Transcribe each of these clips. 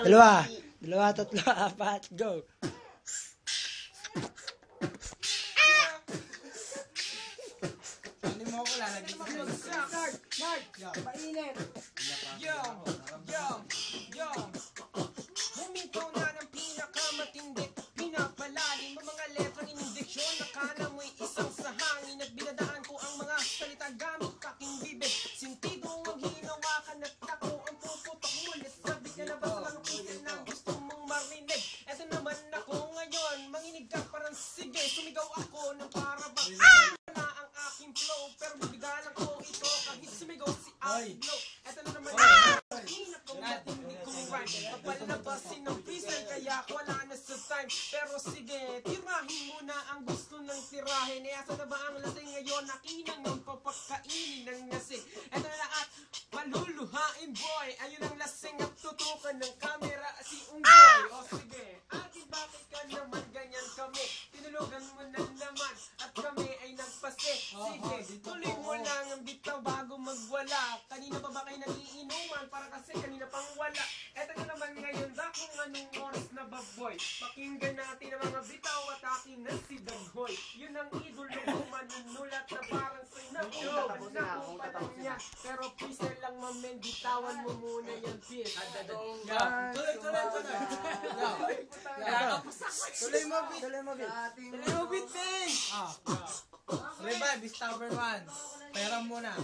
Dalawa. Dalawa, tatlo, apat. Go. Hindi mo ako lalagay sa Mark! Painit! Yo! Huminto na ng pinakamatindi, pinapalalim ang mga letrang indeksyon. Nakala mo'y isang sa hangin at binadaan ko ang mga salita gamit aking bibig. Sintido ang hinawakan at ako ang puputok mulit. Sabi ka na ba sa mga pisil na gusto mong marinig? Eto naman ako ngayon, manginig ka parang sige. Sumigaw ako ng parabang na ang aking flow, pero bibigalan ko ito kahit sumigaw si Outlaw. Eto na naman palabasin ng pisil, kaya wala na sa time. Pero sige, tirahin mo na ang gusto ng tirahin. E asa na ba ang lasing ngayon? Nakinang ng papakainin ng nasi. Eto na at maluluhain boy. Ayun ang lasing at tutukan ng camera si Unggoy. O sige, ate bakit ka naman ganyan kami? Tinulugan mo na naman at kami ay nagpase. Sige, tuloy mo lang ang bitaw bago magwala. Kanina pa ba kayo nagiinuman? Para kasi kanina pang wala. Eto na naman ngayon da kung anong oras na baboy. Pakinggan natin ang mga bitaw at akin na si Daghoy. Yun ang idolo ko, manunulat na parang say nakuha niya. Pero please lang mamen, bitawan mo muna yan bitch. Tuloy mo, bit, Bing! Revive, stubborn one. Pera muna.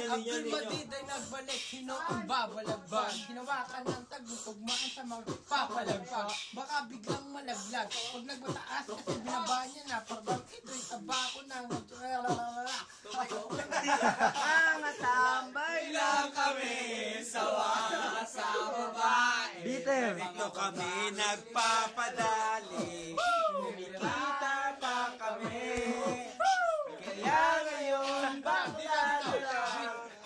Abdul Madid ay nagbalik, sino ang babalagban? Hinawakan ng tagutugmaan sa mga papalagpag. Baka biglang malaglag. Pag nagmataas kasi binaba niya na. Pag ito'y tabako ng Mga tambay lang kami, sawa sa babae. Bitter. Dito kami nagpapadali. Kumikita pa kami. Kaya ngayon, pagdadala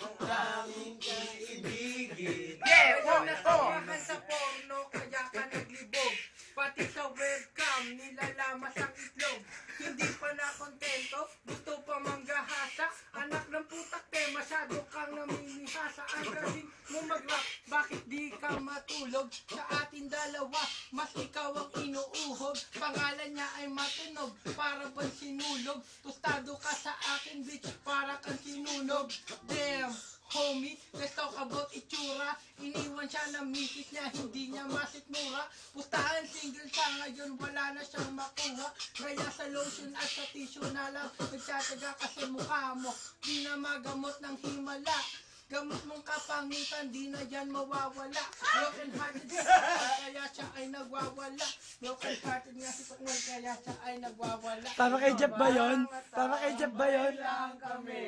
ang aming kaibigin. Huwag na tumahan sa porno, kaya ka naglibog. Pati sa webcam, nilalamas ang itlog. Hindi pa na kontento, gusto pa manggahasa. Anak ng putak te, masyado kang namimihasa. Ang galing mo mag-rap, bakit di ka matulog? Sa ating dalawa, mas ikaw ang inuuhog. Pangalan niya ay matunog, para bang sinulog. Tostado ka sa akin bitch, para kang sinunog. Damn! Homie, let's talk about itsura. Iniwan siya ng misis niya, hindi niya masikmura. Pustahan single siya ngayon, wala na siyang makuha. Kaya sa lotion at sa tissue na lang nagtataga kasi mukha mo di na magamot ng himala. Gamot mong kapangitan, di na yan mawawala. Broken hearted si Pakwan, kaya siya ay nagwawala. Broken hearted nga si Pakwan, kaya siya ay nagwawala. Para kay Jeff ba yun? Para kay Jeff ba yun? Lang kami,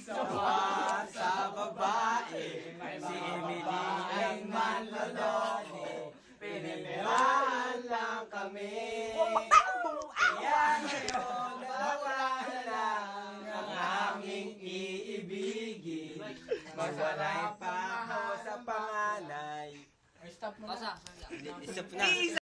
sawa sa babae. Si Emily ay manlololi. Pinipirahan lang kami. Kaya ngayon, nawala na lang ang aming iibigin. Magwalay pa ako sa panganay. Stop mo na. Stop na.